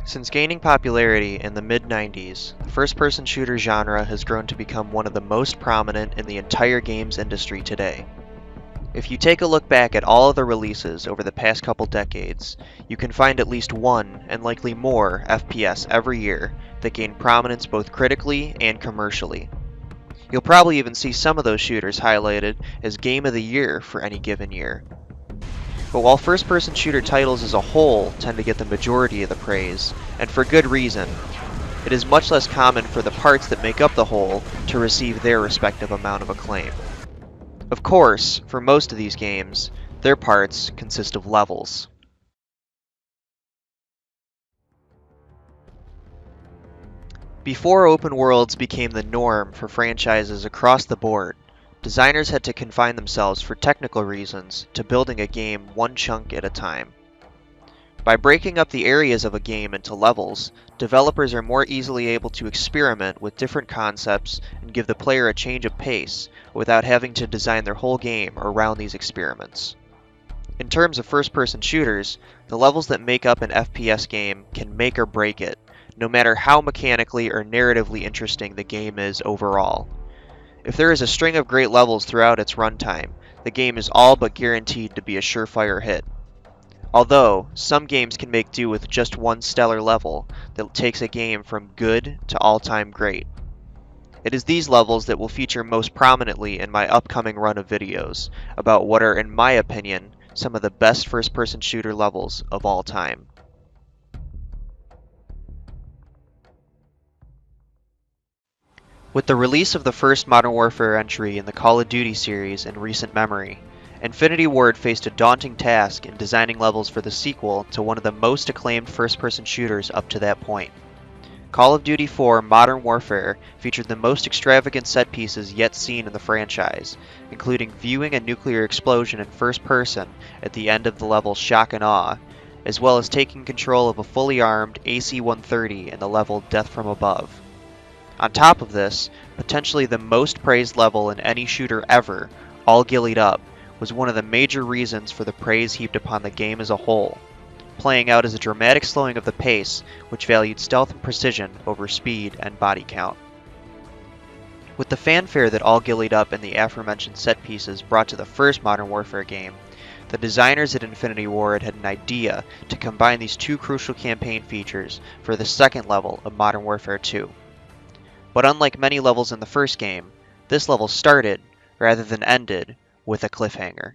Since gaining popularity in the mid-90s, the first-person shooter genre has grown to become one of the most prominent in the entire games industry today. If you take a look back at all of the releases over the past couple decades, you can find at least one, and likely more, FPS every year that gain prominence both critically and commercially. You'll probably even see some of those shooters highlighted as Game of the Year for any given year. But while first-person shooter titles as a whole tend to get the majority of the praise, and for good reason, it is much less common for the parts that make up the whole to receive their respective amount of acclaim. Of course, for most of these games, their parts consist of levels. Before open worlds became the norm for franchises across the board, designers had to confine themselves for technical reasons to building a game one chunk at a time. By breaking up the areas of a game into levels, developers are more easily able to experiment with different concepts and give the player a change of pace without having to design their whole game around these experiments. In terms of first-person shooters, the levels that make up an FPS game can make or break it, no matter how mechanically or narratively interesting the game is overall. If there is a string of great levels throughout its runtime, the game is all but guaranteed to be a surefire hit. Although, some games can make do with just one stellar level that takes a game from good to all-time great. It is these levels that will feature most prominently in my upcoming run of videos about what are, in my opinion, some of the best first-person shooter levels of all time. With the release of the first Modern Warfare entry in the Call of Duty series in recent memory, Infinity Ward faced a daunting task in designing levels for the sequel to one of the most acclaimed first-person shooters up to that point. Call of Duty 4 Modern Warfare featured the most extravagant set pieces yet seen in the franchise, including viewing a nuclear explosion in first person at the end of the level Shock and Awe, as well as taking control of a fully armed AC-130 in the level Death from Above. On top of this, potentially the most praised level in any shooter ever, All Gillied Up, was one of the major reasons for the praise heaped upon the game as a whole, playing out as a dramatic slowing of the pace which valued stealth and precision over speed and body count. With the fanfare that All Gillied Up and the aforementioned set pieces brought to the first Modern Warfare game, the designers at Infinity Ward had an idea to combine these two crucial campaign features for the second level of Modern Warfare 2. But unlike many levels in the first game, this level started, rather than ended, with a cliffhanger.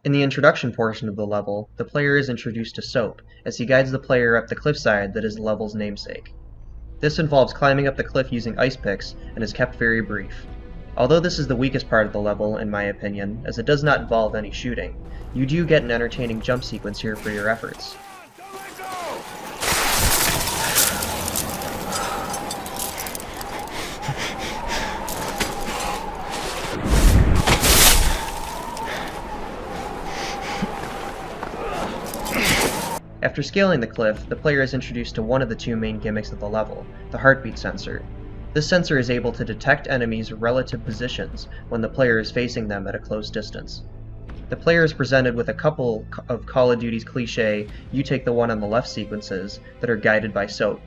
In the introduction portion of the level, the player is introduced to Soap, as he guides the player up the cliffside that is the level's namesake. This involves climbing up the cliff using ice picks, and is kept very brief. Although this is the weakest part of the level, in my opinion, as it does not involve any shooting, you do get an entertaining jump sequence here for your efforts. After scaling the cliff, the player is introduced to one of the two main gimmicks of the level, the heartbeat sensor. This sensor is able to detect enemies' relative positions when the player is facing them at a close distance. The player is presented with a couple of Call of Duty's cliche, you take the one on the left sequences that are guided by Soap.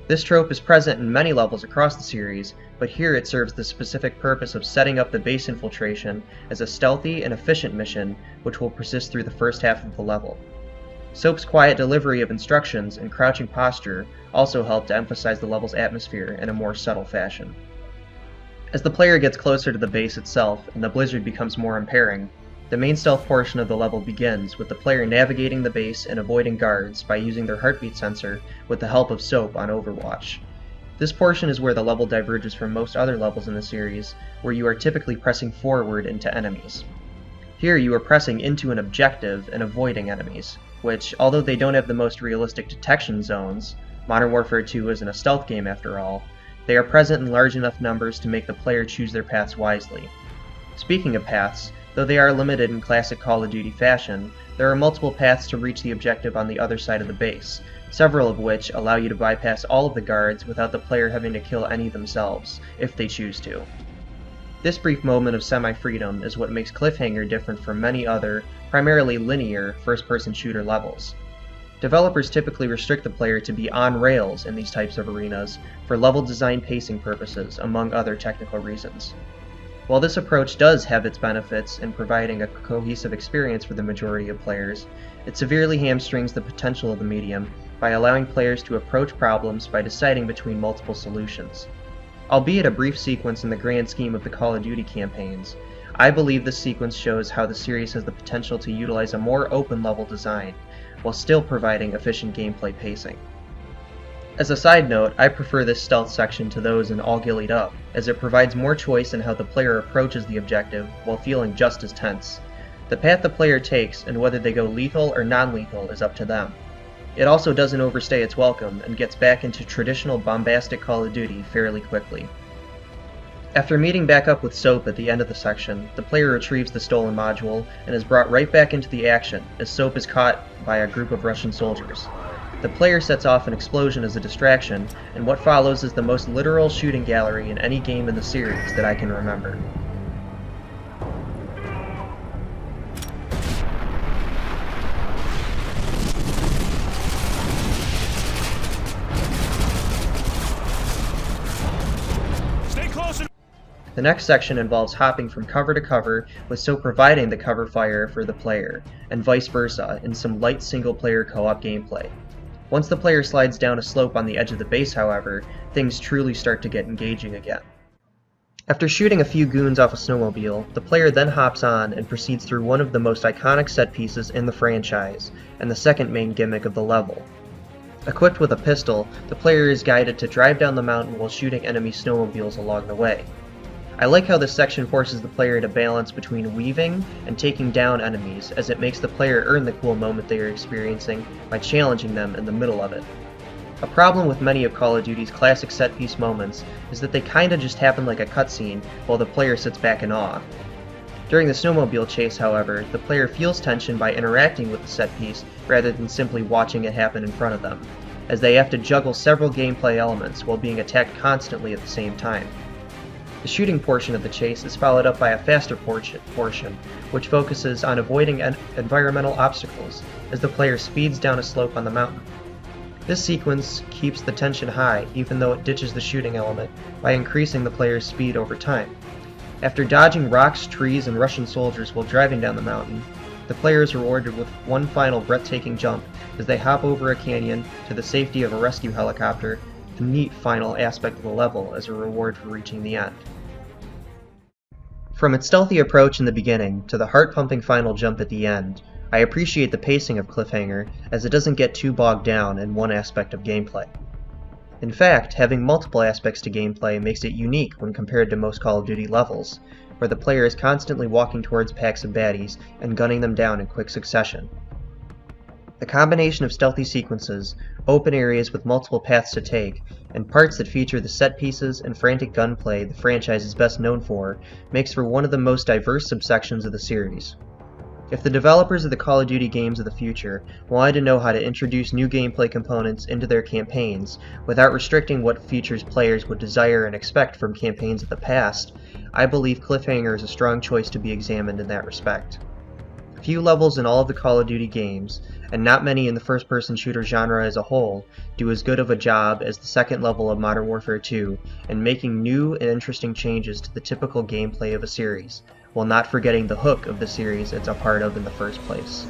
This trope is present in many levels across the series, but here it serves the specific purpose of setting up the base infiltration as a stealthy and efficient mission which will persist through the first half of the level. Soap's quiet delivery of instructions and crouching posture also help to emphasize the level's atmosphere in a more subtle fashion. As the player gets closer to the base itself and the blizzard becomes more impairing, the main stealth portion of the level begins with the player navigating the base and avoiding guards by using their heartbeat sensor with the help of Soap on Overwatch. This portion is where the level diverges from most other levels in the series, where you are typically pressing forward into enemies. Here you are pressing into an objective and avoiding enemies, which, although they don't have the most realistic detection zones, Modern Warfare 2 isn't a stealth game after all, they are present in large enough numbers to make the player choose their paths wisely. Speaking of paths, though they are limited in classic Call of Duty fashion, there are multiple paths to reach the objective on the other side of the base, several of which allow you to bypass all of the guards without the player having to kill any themselves, if they choose to. This brief moment of semi-freedom is what makes Cliffhanger different from many other, primarily linear, first-person shooter levels. Developers typically restrict the player to be on rails in these types of arenas for level design pacing purposes, among other technical reasons. While this approach does have its benefits in providing a cohesive experience for the majority of players, it severely hamstrings the potential of the medium by allowing players to approach problems by deciding between multiple solutions. Albeit a brief sequence in the grand scheme of the Call of Duty campaigns, I believe this sequence shows how the series has the potential to utilize a more open level design, while still providing efficient gameplay pacing. As a side note, I prefer this stealth section to those in All Gillied Up, as it provides more choice in how the player approaches the objective while feeling just as tense. The path the player takes and whether they go lethal or non-lethal is up to them. It also doesn't overstay its welcome and gets back into traditional bombastic Call of Duty fairly quickly. After meeting back up with Soap at the end of the section, the player retrieves the stolen module and is brought right back into the action as Soap is caught by a group of Russian soldiers. The player sets off an explosion as a distraction, and what follows is the most literal shooting gallery in any game in the series that I can remember. The next section involves hopping from cover to cover, with Soap providing the cover fire for the player, and vice versa in some light single-player co-op gameplay. Once the player slides down a slope on the edge of the base, however, things truly start to get engaging again. After shooting a few goons off a snowmobile, the player then hops on and proceeds through one of the most iconic set pieces in the franchise, and the second main gimmick of the level. Equipped with a pistol, the player is guided to drive down the mountain while shooting enemy snowmobiles along the way. I like how this section forces the player to balance between weaving and taking down enemies, as it makes the player earn the cool moment they are experiencing by challenging them in the middle of it. A problem with many of Call of Duty's classic set-piece moments is that they kinda just happen like a cutscene while the player sits back in awe. During the snowmobile chase, however, the player feels tension by interacting with the set piece rather than simply watching it happen in front of them, as they have to juggle several gameplay elements while being attacked constantly at the same time. The shooting portion of the chase is followed up by a faster portion, which focuses on avoiding environmental obstacles as the player speeds down a slope on the mountain. This sequence keeps the tension high even though it ditches the shooting element by increasing the player's speed over time. After dodging rocks, trees, and Russian soldiers while driving down the mountain, the player is rewarded with one final breathtaking jump as they hop over a canyon to the safety of a rescue helicopter, a neat final aspect of the level as a reward for reaching the end. From its stealthy approach in the beginning to the heart-pumping final jump at the end, I appreciate the pacing of Cliffhanger as it doesn't get too bogged down in one aspect of gameplay. In fact, having multiple aspects to gameplay makes it unique when compared to most Call of Duty levels, where the player is constantly walking towards packs of baddies and gunning them down in quick succession. The combination of stealthy sequences, open areas with multiple paths to take, and parts that feature the set pieces and frantic gunplay the franchise is best known for makes for one of the most diverse subsections of the series. If the developers of the Call of Duty games of the future wanted to know how to introduce new gameplay components into their campaigns without restricting what features players would desire and expect from campaigns of the past, I believe Cliffhanger is a strong choice to be examined in that respect. Few levels in all of the Call of Duty games, and not many in the first-person shooter genre as a whole, do as good of a job as the second level of Modern Warfare 2 in making new and interesting changes to the typical gameplay of a series, while not forgetting the hook of the series it's a part of in the first place.